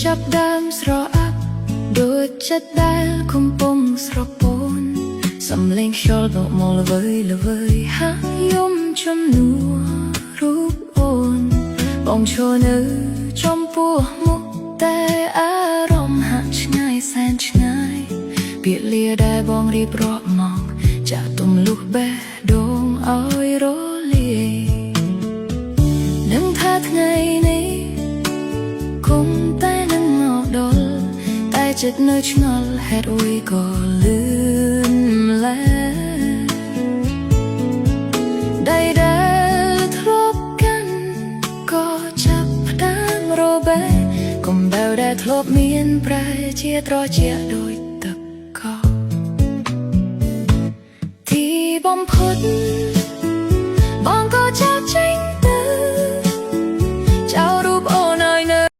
ចាប់ដើមស្រអាប់ដូចចិត្តដែលកំពុងស្រពោនសំឡេងខ្យល់បកមកល្វើយល្វើយហាយំជំនួរូបអូនបងឈរនៅចំពោះមុខតែអារម្មណ៍ហាក់ឆ្ងាយសែនឆ្ងាយពាក្យលាដែលបងរៀបរាប់មកចាក់ទំលុះបេះដូងឲ្យរលាយនឹងថាថ្ងៃនេះគង់តែនឹងមកដល់តែចិត្តនៅឆ្ងល់ហេតុអ្វីក៏លឿនម្ល៉េះដៃដែលធ្លាប់កាន់ក៏ចាប់ផ្ដើមរបេះកំបៅដែលធ្លាប់មានប្រែជាត្រជាក់ដូចទឹកកកទីបំផុត